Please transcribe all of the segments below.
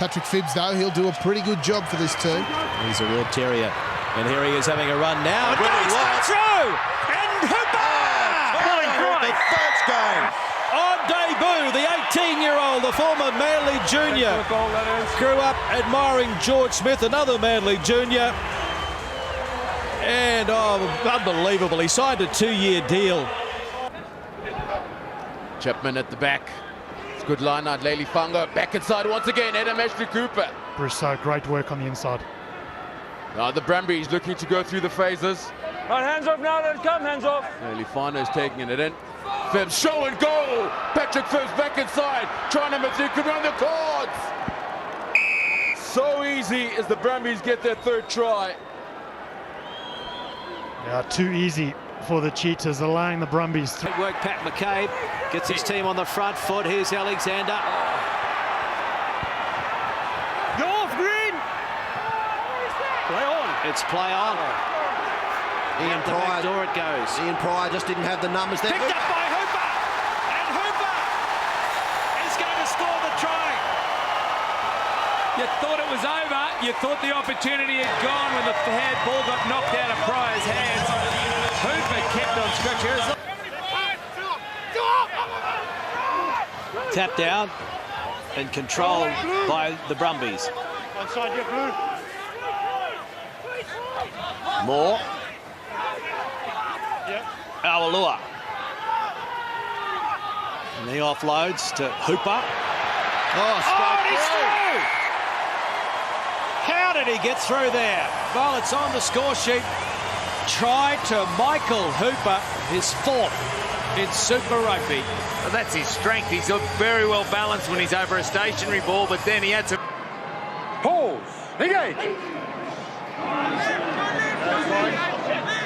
Patrick Phibbs, though. He'll do a pretty good job for this team. He's a real terrier. And here he is having a run now. And Really goes through! And Hooper! The first game. On debut, the 18-year-old, the former Manly junior, grew up admiring George Smith, another Manly junior. And, unbelievable. He signed a 2-year deal. Chapman at the back. It's good line out. Lely Fungo back inside once again. Adam Ashley Cooper. Brousseau, great work on the inside. Now the Brumbies looking to go through the phases. Right, hands off now, let it come, hands off. Lely Fungo's taking it in. Phibbs, show and goal. Patrick Phibbs back inside. Try number 3 could run the cords. So easy as the Brumbies get their third try. Yeah, too easy for the Cheetahs, allowing the Brumbies to Good work, Pat McCabe gets his team on the front foot. Here's Alexander. Go off, Green. Play on. It's play on. Ian The back door it goes. Ian Pryor just didn't have the numbers there. Picked up by Hooper. And Hooper is going to score the try. You thought it was over. You thought the opportunity had gone when the ball got knocked out of Pryor's hands. Hooper kept on stretchers. Tap down and controlled by the Brumbies. Onside your blue. Moore. Awalua. And he offloads to Hooper. Oh, he's through! How did he get through there? Well, it's on the score sheet. Try to Michael Hooper, his 4th in Super Rugby. Well, that's his strength. He's very well balanced when he's over a stationary ball, but then he had to... Pause. Engage.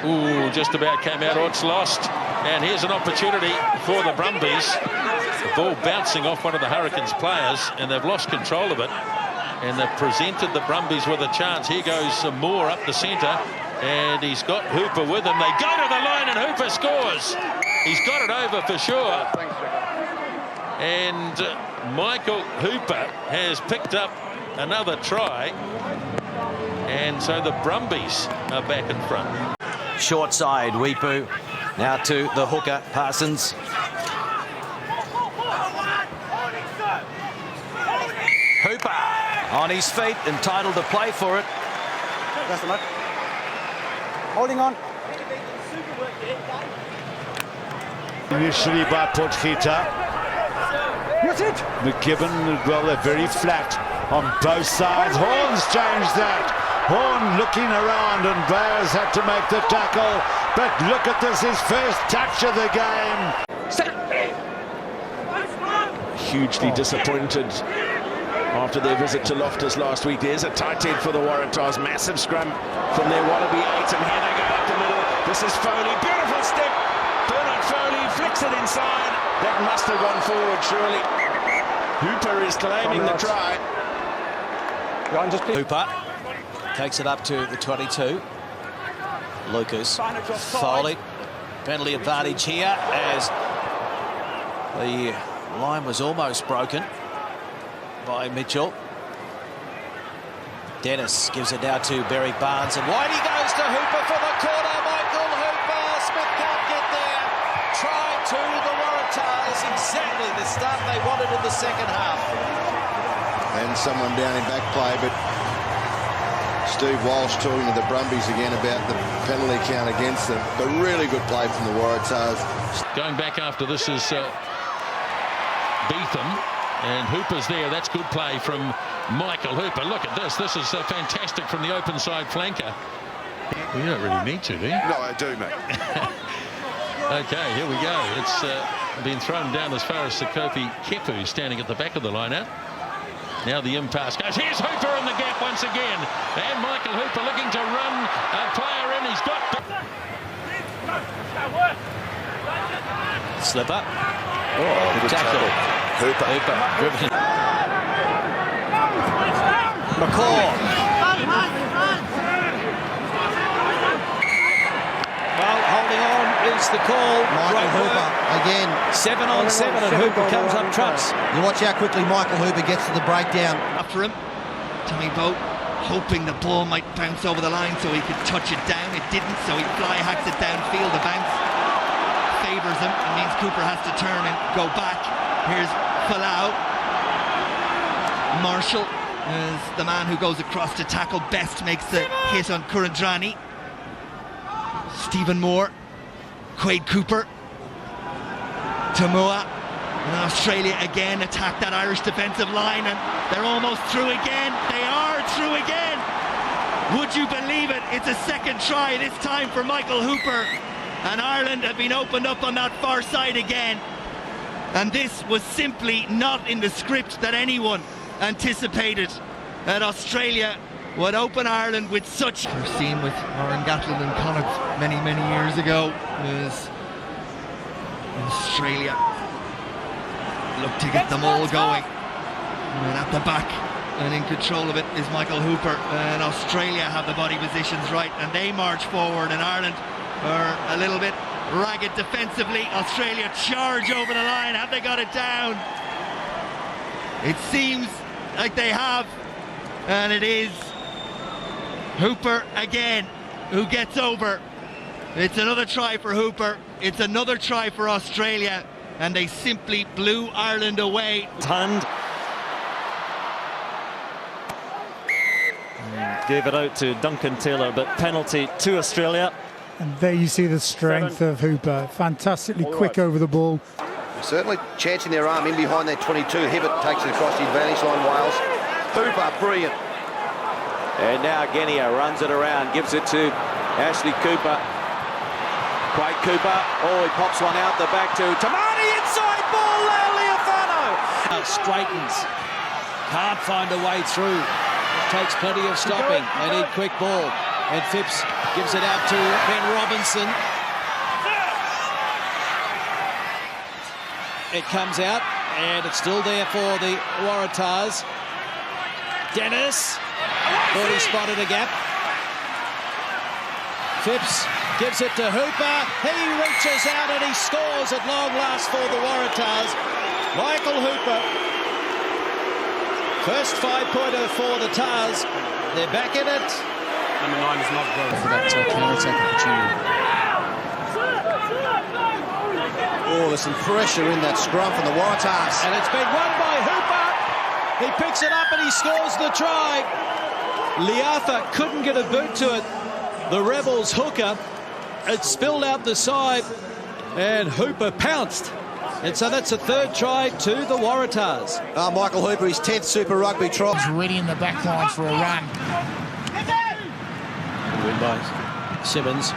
Ooh, just about came out. It's lost. And here's an opportunity for the Brumbies. The ball bouncing off one of the Hurricanes players, and they've lost control of it. And they've presented the Brumbies with a chance. Here goes Moore up the centre, and he's got Hooper with him. They go to the line, and Hooper scores. He's got it over for sure. And Michael Hooper has picked up another try. And so the Brumbies are back in front. Short side, Weepu. Now to the hooker, Parsons. Hooper on his feet, entitled to play for it. holding on. Initially by Potgieter. That's it. McGibbon, well, they're very flat on both sides. Horn's changed that. Horn looking around, and Bayers had to make the tackle. But look at this, his first touch of the game. Hugely disappointed after their visit to Loftus last week. There's a tight head for the Waratahs. Massive scrum from their Wallaby 8, and here they go up the middle. This is Foley, beautiful step. Bernard Foley flicks it inside. That must have gone forward, surely. Hooper is claiming the try. Hooper takes it up to the 22. Lucas, Foley, penalty advantage here as the line was almost broken by Mitchell. Dennis gives it now to Berry Barnes, and Whitey goes to Hooper for the corner. Michael Hooper, Smith can't get there. Try to the Waratahs, exactly the start they wanted in the second half. And someone down in back play, but Steve Walsh talking to the Brumbies again about the penalty count against them. But really good play from the Waratahs. Going back after this is Beetham, and Hooper's there. That's good play from Michael Hooper. Look at this. This is fantastic from the open side flanker. Well, you don't really need to, do you? No, I do, mate. Okay, here we go. It's been thrown down as far as Sekope Kepu standing at the back of the line-out. Now the impasse goes. Here's Hooper in the gap once again. And Michael Hooper looking to run a player in. He's got... Slipper. Oh, good tackle. Hooper driven. McCaw. Well, holding on is the call. Michael Hooper again. 7-on-7, and Hooper comes up trumps. You watch how quickly Michael Hooper gets to the breakdown. After him. Tommy Boat hoping the ball might bounce over the line so he could touch it down. It didn't, so he fly hacks it downfield. The bounce favours him. It means Cooper has to turn and go back. Here's Falau. Marshall is the man who goes across to tackle. Best makes the hit on Kurandrani. Stephen Moore. Quade Cooper. Tamua. And Australia again attack that Irish defensive line, and they're almost through again. They are through again. Would you believe it? It's a second try, this time for Michael Hooper. And Ireland have been opened up on that far side again. And this was simply not in the script that anyone anticipated, that Australia would open Ireland with such... First seen with Aaron Gatland and Connacht many years ago was Australia look to get them all going. And at the back and in control of it is Michael Hooper, and Australia have the body positions right and they march forward, and Ireland are a little bit ragged defensively. Australia charge over the line. Have they got it down? It seems like they have, and it is Hooper again who gets over. It's another try for Hooper. It's another try for Australia, and they simply blew Ireland away. Hand. Gave it out to Duncan Taylor, but penalty to Australia. And there you see the strength of Hooper. Fantastically quick over the ball. Certainly chancing their arm in behind their 22. Hibbert takes it across the advantage line, Wales. Hooper, brilliant. And now Genia runs it around, gives it to Ashley Cooper. Quade Cooper, he pops one out the back to Tamani, inside ball, Leofano. Straightens, can't find a way through. Takes plenty of stopping. They need quick ball. And Phipps gives it out to Ben Robinson. It comes out, and it's still there for the Waratahs. Dennis thought he spotted a gap. Phipps gives it to Hooper. He reaches out and he scores at long last for the Waratahs. Michael Hooper. First 5-pointer for the Tars. They're back in it. Number 9 is not good for that counter-attack opportunity. There's some pressure in that scrum from the Waratahs. And it's been won by Hooper. He picks it up and he scores the try. Liatha couldn't get a boot to it. The Rebels hooker. It spilled out the side and Hooper pounced. And so that's a third try to the Waratahs. Michael Hooper, his 10th Super Rugby try. He's ready in the back line for a run. Win by Simmons.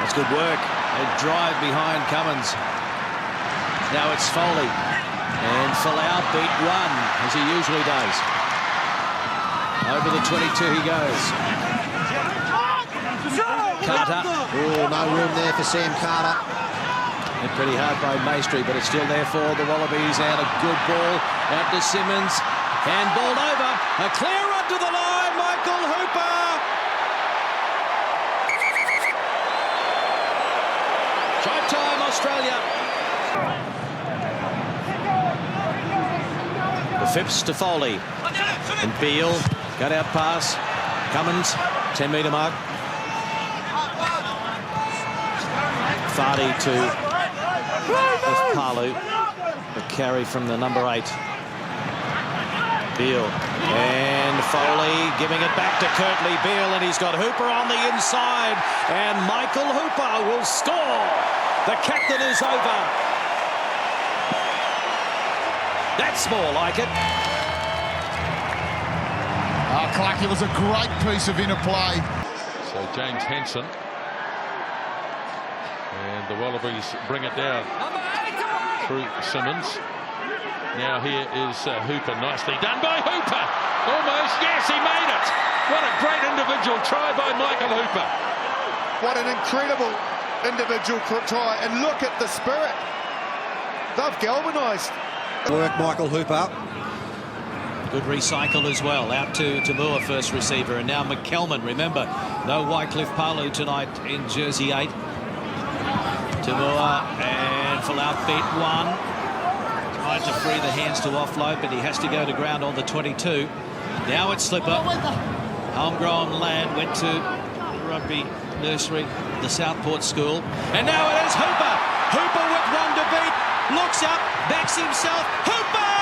That's good work. They drive behind Cummins. Now it's Foley. And Falau beat one, as he usually does. Over the 22 he goes. Carter. No room there for Sam Carter. Hit pretty hard by Maestri, but it's still there for the Wallabies. And a good ball out to Simmons. Handballed over. A clear run to the line. Michael Hooper. Try time, Australia. The Phipps to Foley. And Beale. Cut out pass. Cummins. 10-metre mark. Fardy to Palu. A carry from the number 8. Beale. And Foley giving it back to Kirtley. Beale, and he's got Hooper on the inside. And Michael Hooper will score. The captain is over. That's more like it. Clark, it was a great piece of inner play. So James Henson. And the Wallabies bring it down through Simmons. Now here is Hooper. Nicely done by Hooper. Almost. Yes, he made it. What a great individual try by Michael Hooper. What an incredible individual try. And look at the spirit. They've galvanised. Work Michael Hooper. Good recycle as well. Out to Tamua, first receiver. And now McKelman. Remember, no Wycliffe Palu tonight in jersey 8. Tamua and Falau beat one. Tried to free the hands to offload, but he has to go to ground on the 22. Now it's Slipper. Homegrown lad, went to rugby nursery, the Southport school. And now it is Hooper. Hooper with one to beat. Looks up, backs himself. Hooper!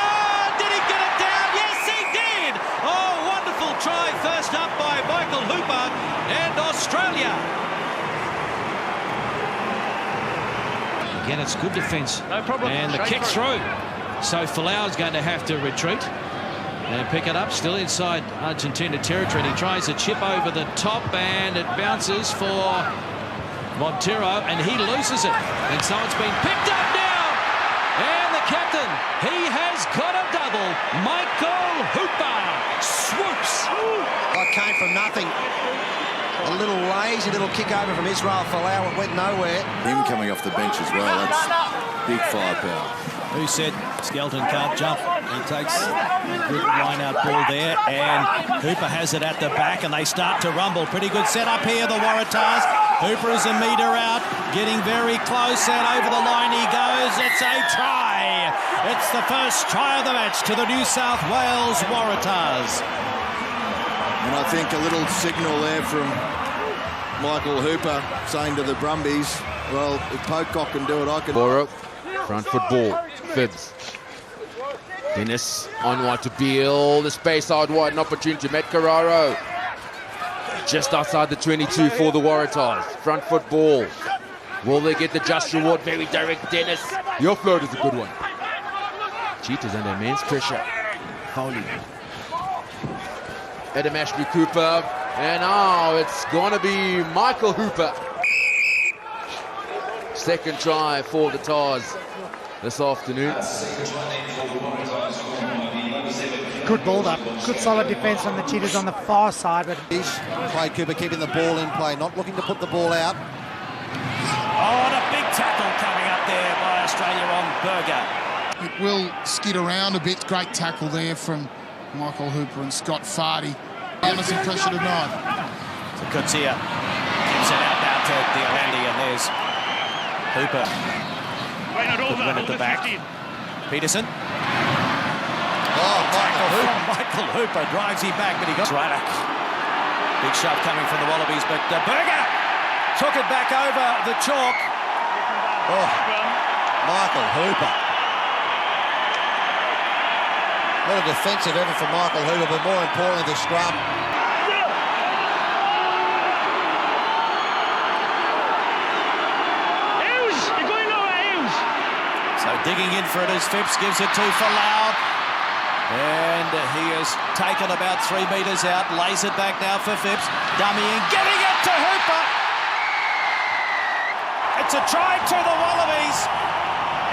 Did he get it down? Yes, he did! Oh, wonderful try. First up by Michael Hooper and Australia. Again, it's good defence. No problem. And the kick through. So Folau's going to have to retreat and pick it up, still inside Argentina territory. And he tries a chip over the top, and it bounces for Montero, and he loses it. And so it's been picked up now. And the captain, he has got a double. Michael Hooper swoops. Like came from nothing. A little lazy little kick over from Israel Folau. It went nowhere. Him coming off the bench as well. That's big firepower. Who said Skelton can't jump? He takes a good line-out ball there, and Hooper has it at the back, and they start to rumble. Pretty good setup here, the Waratahs. Hooper is a metre out, getting very close, and over the line he goes. It's a try. It's the first try of the match to the New South Wales Waratahs. And I think a little signal there from Michael Hooper saying to the Brumbies, well, if Pocock can do it, I can. Front foot ball. Phibbs. Dennis on wide to Beale. The space out wide, an opportunity. Matt Carraro. Just outside the 22 for the Waratahs. Front foot ball. Will they get the just reward? Very direct, Dennis. The offload is a good one. Cheetahs under immense pressure. Foley. Adam Ashley Cooper. And now it's going to be Michael Hooper. Second try for the Tars this afternoon. Good ball up. Good solid defence on the Cheetahs on the far side. But Craig Cooper keeping the ball in play, not looking to put the ball out. Oh, and a big tackle coming up there by Australia on Berger. It will skid around a bit. Great tackle there from Michael Hooper and Scott Fardy. Under some pressure tonight. So Coetzee gives it out now to Diolandi, and there's Hooper. Good win at the back. Peterson. Oh, Michael Hooper drives him back, but he got Ruddock. Big shove coming from the Wallabies, but Berger took it back over the chalk. Oh, Michael Hooper. What a defensive effort for Michael Hooper, but more importantly, the scrum. So digging in for it as Phipps gives it to Folau. And he has taken about 3 metres out, lays it back now for Phipps. Dummying, getting it to Hooper. It's a try to the Wallabies.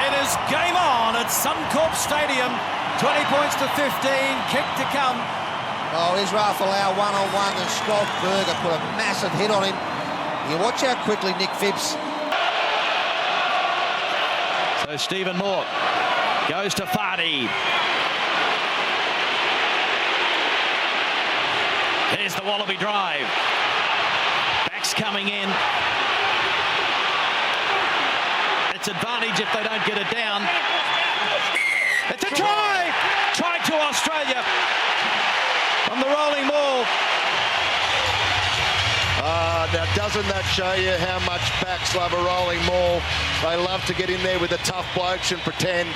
It is game on at Suncorp Stadium. 20 points to 15, kick to come. Oh, Israel Folau one-on-one, and Scott Berger put a massive hit on him. You watch how quickly Nick Phipps. So Stephen Moore goes to Fardy. Here's the Wallaby drive. Backs coming in. It's advantage if they don't get it down. It's a try! Try to Australia on the rolling ball. Now, doesn't that show you how much backs love a rolling maul? They love to get in there with the tough blokes and pretend.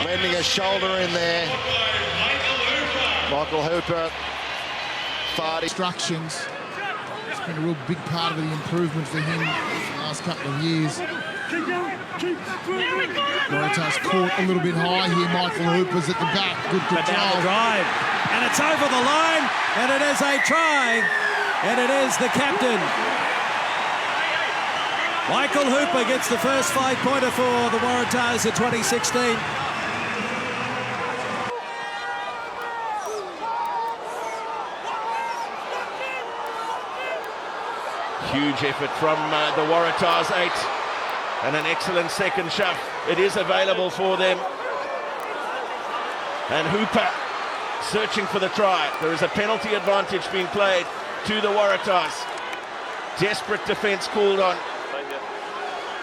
Lending a shoulder in there. Michael Hooper. Fardy. Instructions. It's been a real big part of the improvement for him the last couple of years. Waratahs caught a little bit high here. Michael Hooper's at the back. Good control. Drive. And it's over the line. And it is a try. And it is the captain. Michael Hooper gets the first 5-pointer for the Waratahs in 2016. Huge effort from the Waratahs 8, and an excellent second shove. It is available for them. And Hooper searching for the try. There is a penalty advantage being played to the Waratahs. Desperate defence called on.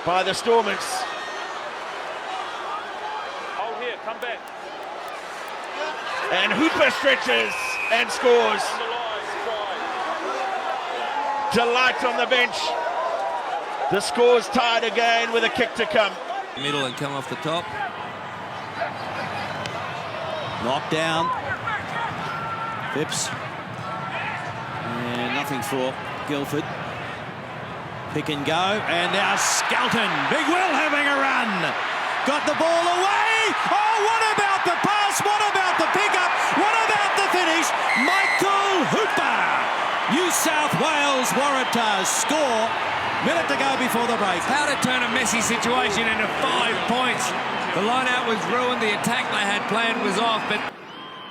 by the Stormers. And Hooper stretches and scores. Delight on the bench. The score's tied again with a kick to come. Middle and come off the top. Knocked down. Phipps. And nothing for Guildford. Pick and go. And now Skelton. Big Will having a run. Got the ball away. Oh, what about the pass? What about the pickup? What about the finish? Michael Hooper. New South Wales Waratahs score. Minute to go before the break. How to turn a messy situation into 5 points. The line-out was ruined. The attack they had planned was off, but...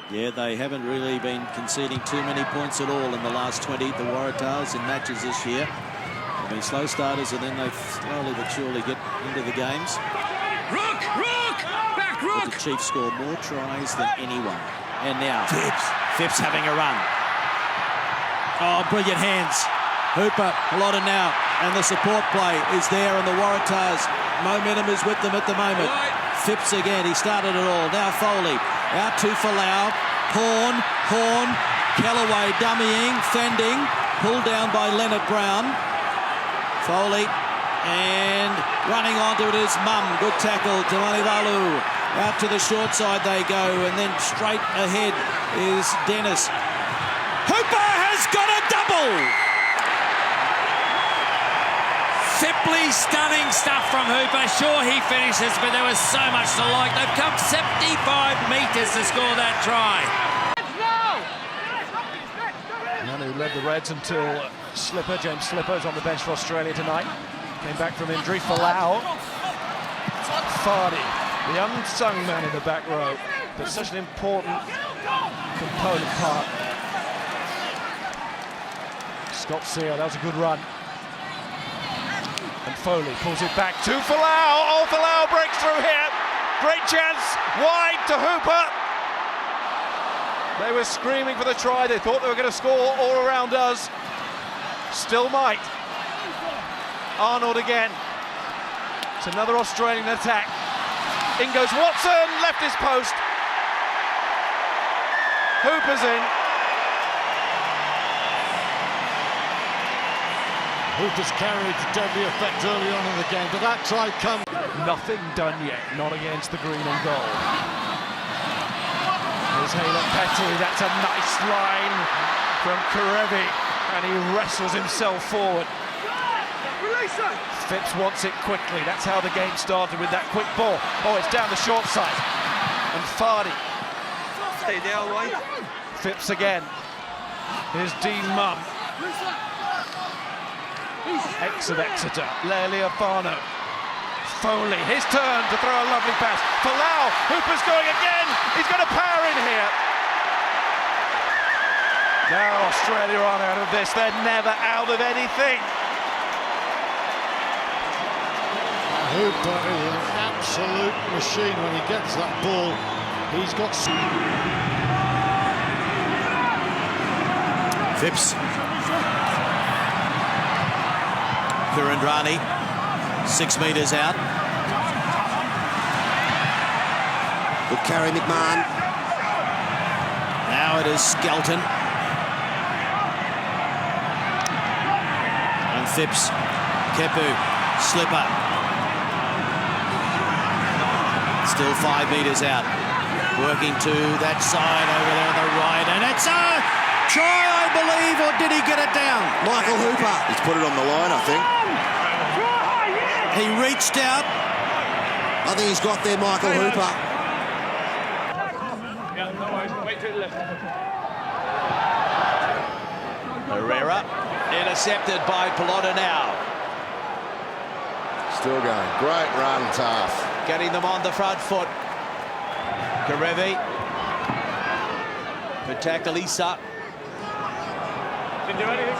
Yeah, they haven't really been conceding too many points at all in the last 20, the Waratahs, in matches this year. They've been slow starters, and then they slowly but surely get into the games. Rook! Back Rook! But the Chiefs score more tries than anyone. And now, Phipps having a run. Oh, brilliant hands. Hooper, a lot of now. And the support play is there, and the Waratahs momentum is with them at the moment. Phipps again, he started it all. Now Foley, out to Falau. Horn, Kellaway dummying, fending, pulled down by Leonard Brown. Foley, and running onto it is Mum. Good tackle to Manivalu. Out to the short side they go, and then straight ahead is Dennis. Hooper has got a double! Simply stunning stuff from Hooper. Sure, he finishes, but there was so much to like. They've come 75 metres to score that try. Man who led the Reds until James Slipper's on the bench for Australia tonight. Came back from injury. Falau. Fardy, the unsung man in the back row, but such an important component part. Scott Sear, that was a good run. And Foley pulls it back to Falau. Oh, Falau breaks through here. Great chance, wide to Hooper. They were screaming for the try. They thought they were going to score all around us. Still might. Arnold again. It's another Australian attack. In goes Watson, left his post. Hooper's in. Hooper's carried to deadly effect early on in the game, but that try comes. Nothing done yet, not against the green and gold. Here's Hayler Petty, that's a nice line from Karevi, and he wrestles himself forward. Phipps wants it quickly, that's how the game started with that quick ball. Oh, it's down the short side, and Fardy. Stay down, right? Phipps again. Here's Dean Munn. Ex of Exeter, Lealiafano. Foley, his turn to throw a lovely pass. Falau, Hooper's going again. He's got a power in here. Now Australia aren't out of this. They're never out of anything. Hooper is an absolute machine when he gets that ball. He's got... Phipps. Kurandrani, 6 metres out. Good carry, McMahon. Now it is Skelton. And Phipps, Kepu, Slipper. Still 5 metres out. Working to that side over there on the right. And it's a try, I believe, or did he get it down? Michael Hooper. He's put it on the line, I think. He reached out. I think he's got there, Michael Hooper. Herrera intercepted by Pelota now. Still going. Great run, Taff. Getting them on the front foot. Karevi. Patakalisa.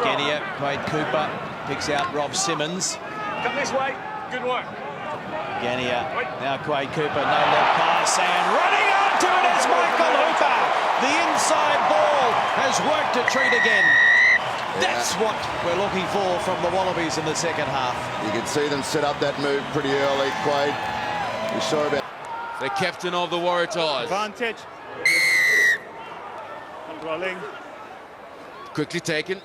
Genia, Quade Cooper. Picks out Rob Simmons. Come this way. Good work. Genia. Now Quade Cooper. No look pass. And running onto it is Michael Hooper. The inside ball has worked a treat again. That's what we're looking for from the Wallabies in the second half. You can see them set up that move pretty early, Quade. We saw about... the captain of the Waratahs. Advantage. Rolling. Quickly taken.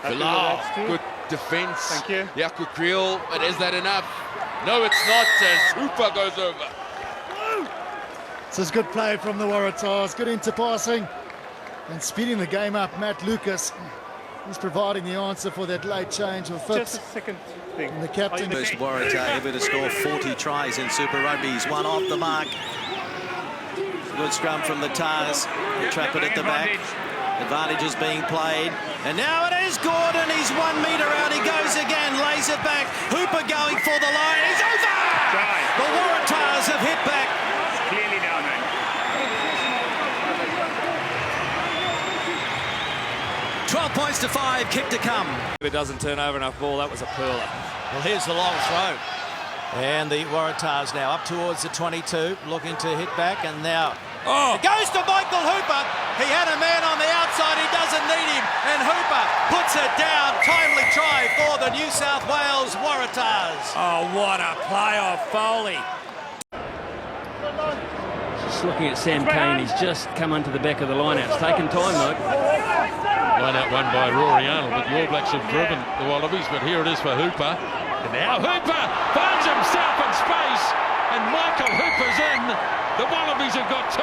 Happy with Bilal, that, Stu? good defense. Thank you. Yaku Creel, but is that enough? No, it's not, as Hooper goes over. This is good play from the Waratahs, good interpassing and speeding the game up. Matt Lucas, he's providing the answer for that late change of Phipps. Just a second thing. And the captain. First Waratah ever to score 40 tries in Super Rugby. He's one off the mark. Good scrum from the Tars. Trap it at the back. Advantage is being played. And now it is Gordon. He's 1 metre out. He goes again. Lays it back. Hooper going for the line. He's over! The Waratahs have hit back. Clearly down there. 12 points to 5. Kick to come. If it doesn't turn over enough ball, that was a pearler. Well, here's the long throw. And the Waratahs now up towards the 22, looking to hit back, and now it goes to Michael Hooper. He had a man on the outside, he doesn't need him, and Hooper puts it down. Timely try for the New South Wales Waratahs. Oh, what a play off Foley. Just looking at Sam Kane, he's just come onto the back of the line-out. It's taken time, though. Line-out won by Rory Arnold, but the All Blacks have driven the Wallabies, but here it is for Hooper. And now Hooper finds himself in space, and Michael Hooper's in. The Wallabies have got 2.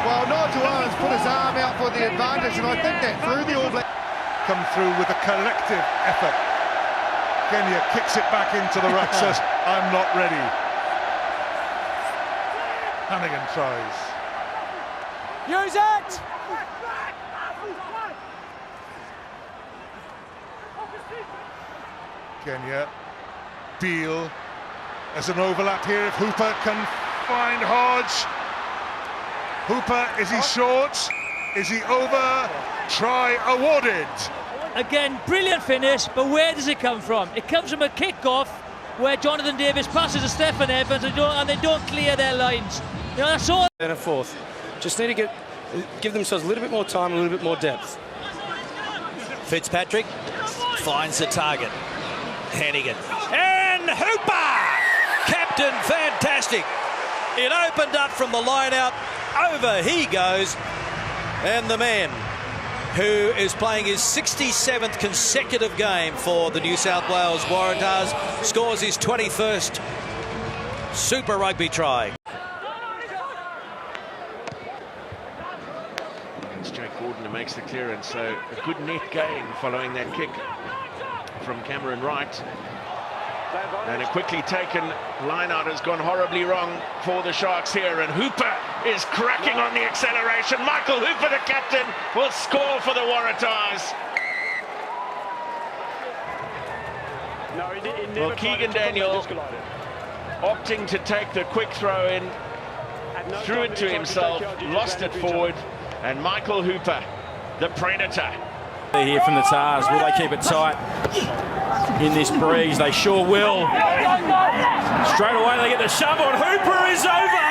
Well, Nigel Owens put his arm out for the advantage, and I think that threw the All Blacks. Come through with a collective effort. Kenya kicks it back into the ruck, says, I'm not ready. Hannigan tries. Use it! Kenya, Beale, there's an overlap here if Hooper can find Hodge. Hooper, is he short? Is he over? Try awarded. Again, brilliant finish, but where does it come from? It comes from a kick-off where Jonathan Davis passes to Stephen Evans and they don't clear their lines. You know, that's all. And a fourth. Just need to give themselves a little bit more time, a little bit more depth. Fitzpatrick finds the target. Hannigan. And Hooper! Captain, fantastic. It opened up from the line out. Over he goes. And the man who is playing his 67th consecutive game for the New South Wales Waratahs scores his 21st Super Rugby try. It's Jack Gordon who makes the clearance, so a good net gain following that kick from Cameron Wright. And a quickly taken line-out has gone horribly wrong for the Sharks here, and Hooper is cracking on the acceleration. Michael Hooper, the captain, will score for the Waratahs. Well, Keegan Daniel opting to take the quick throw in, threw it to himself, lost it forward, and Michael Hooper, the predator. They're here from the Tars. Will they keep it tight in this breeze? They sure will. Straight away they get the shovel, and Hooper is over.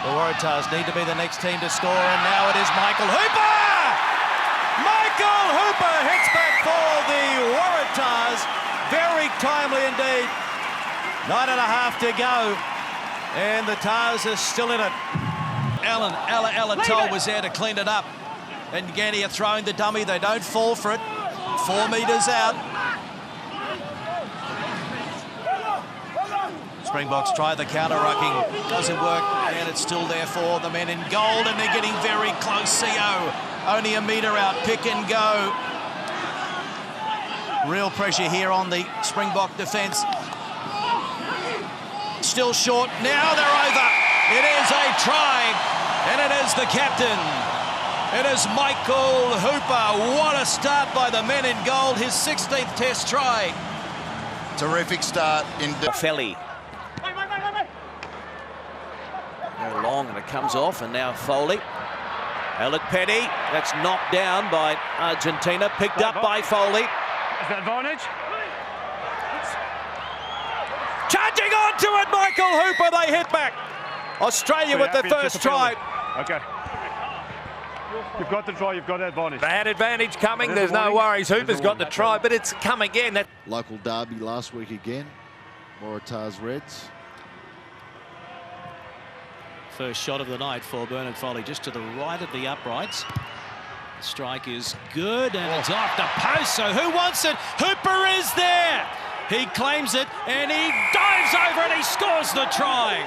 The Waratahs need to be the next team to score, and now it is Michael Hooper! Michael Hooper hits back for the Waratahs. Very timely indeed. 9.5 to go, and the Tars are still in it. Alan Toll was there to clean it up. And Gania throwing the dummy, they don't fall for it. 4 metres out. Springboks try the counter-rucking, doesn't work, and it's still there for the men in gold, and they're getting very close. CO only a metre out, pick and go. Real pressure here on the Springbok defence. Still short, now they're over. It is a try, and it is the captain. It is Michael Hooper. What a start by the men in gold. His 16th test try. Terrific start in Felly. Go long and it comes off, and now Foley. Elliot Petty. That's knocked down by Argentina. Picked up by Foley. Is that advantage? Charging onto it, Michael Hooper. They hit back. Australia with their first try. Okay. You've got the try, you've got the advantage. They had advantage coming, there's no worries. Hooper's got the try, but it's come again. Local derby last week again. Waratahs Reds. First shot of the night for Bernard Foley, just to the right of the uprights. Strike is good, and it's off the post, so who wants it? Hooper is there! He claims it, and he dives over and he scores the try.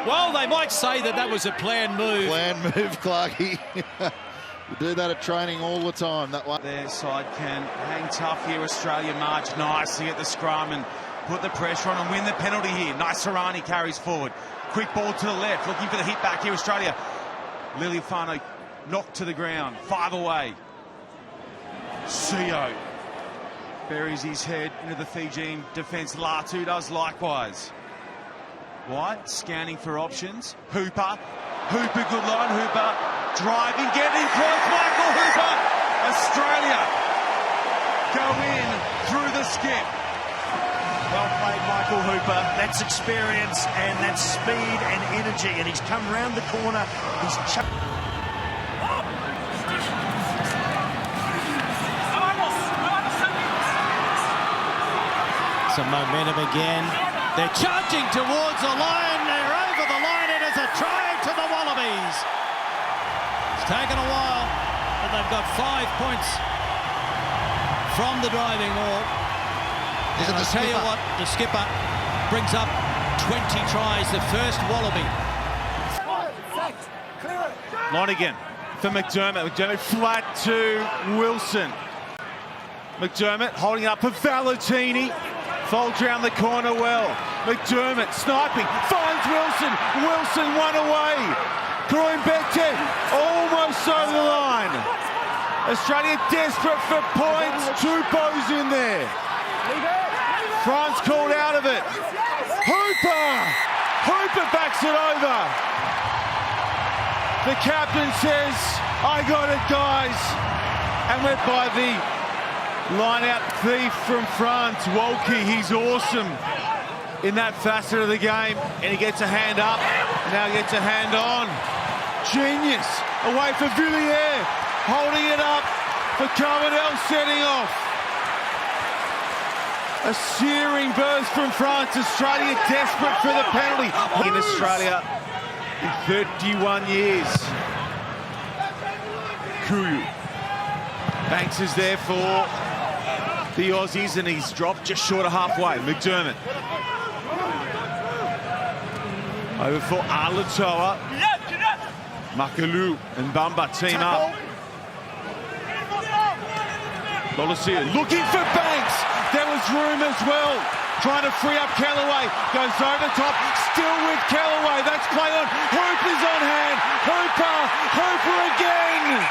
Well, they might say that was a planned move. Planned move, Clarkie. We do that at training all the time, that one. Their side can hang tough here. Australia march nicely at the scrum and put the pressure on and win the penalty here. Nice Serrani carries forward. Quick ball to the left, looking for the hit back here, Australia. Liliafano knocked to the ground, 5 away. Sio buries his head into the Fijian defence. Latu does likewise. White scanning for options. Hooper, good line. Hooper driving, getting close. Michael Hooper. Australia go in through the skip. Well played, Michael Hooper. That's experience and that's speed and energy. And he's come round the corner. He's some momentum again. They're charging towards the line. They're over the line. It is a try to the Wallabies. It's taken a while, but they've got 5 points from the driving wall. And I'll tell you what, the skipper brings up 20 tries, the first Wallaby. Lonigan for McDermott. McDermott flat to Wilson. McDermott holding up for Valentini. Folds around the corner well. McDermott sniping, finds Wilson. Wilson 1 away. Groenbeke almost over the line. Australia desperate for points. Tupou's in there. France called out of it. Hooper backs it over. The captain says, I got it, guys. And we're by the line-out thief from France, Wolke. He's awesome in that facet of the game. And he gets a hand up, now gets a hand on. Genius, away for Villiers, holding it up for Carmadel, setting off. A searing burst from France. Australia desperate for the penalty. In Australia in 31 years. Kuyu. Banks is there for the Aussies, and he's dropped just short of halfway. McDermott. Over for Alatoa. Makalu and Bamba team up. Lolasia looking for Banks. There was room as well. Trying to free up Callaway. Goes over the top. Still with Callaway. That's play on. Hooper's on hand. Hooper again.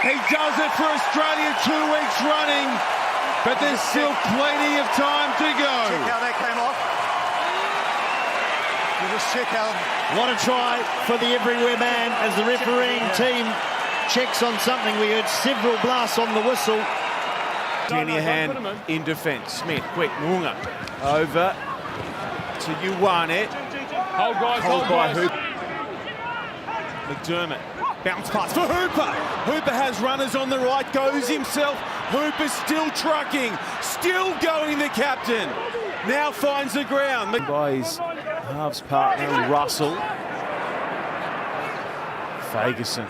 He does it for Australia 2 weeks running. But there's still plenty of time to go. Check how that came off. You just check how. What a try for the everywhere man as the refereeing team checks on something. We heard several blasts on the whistle. Hand in defence. Smith, quick, Moonga. Over to Ioane. Hold by Hooper. McDermott. Bounce pass for Hooper. Hooper has runners on the right, goes himself. Hooper still trucking, still going, the captain. Now finds the ground. By his halves partner, Russell. Fagerson.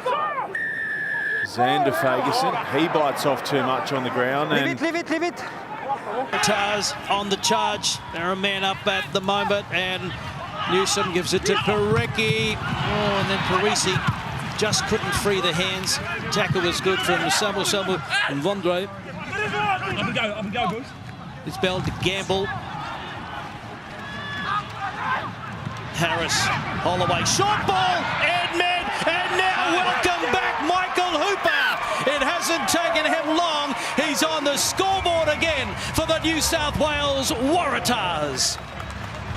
Xander Fagerson, he bites off too much on the ground. Leave it. Waratahs on the charge. They're a man up at the moment, and Newsom gives it to Parecki. Oh, and then Parisi just couldn't free the hands. Tackle was good from Samu and Vondre. Up and go, boys. It's belled to Gamble. Harris, Holloway, short ball, Edmund, and now welcome back Michael Hooper. It hasn't taken him long. He's on the scoreboard again for the New South Wales Waratahs.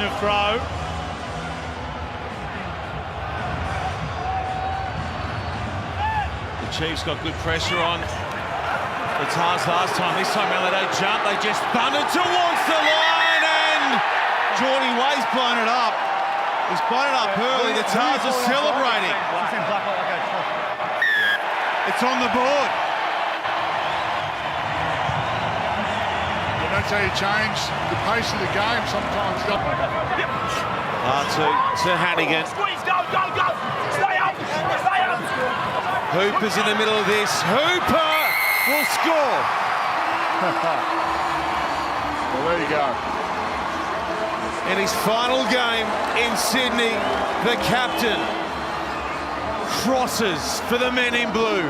The throw. The Chiefs got good pressure on the Tars last time. This time around they don't jump, they just bunted towards the line, and Geordie Way's blown it up. He's blown it up early. The Tars are celebrating. It's on the board. And that's how you change the pace of the game sometimes. R2 to Hannigan. Squeeze, go, go, go! Stay up! Stay up! Hooper's in the middle of this. Hooper will score. Well, there you go. In his final game in Sydney, the captain crosses for the men in blue.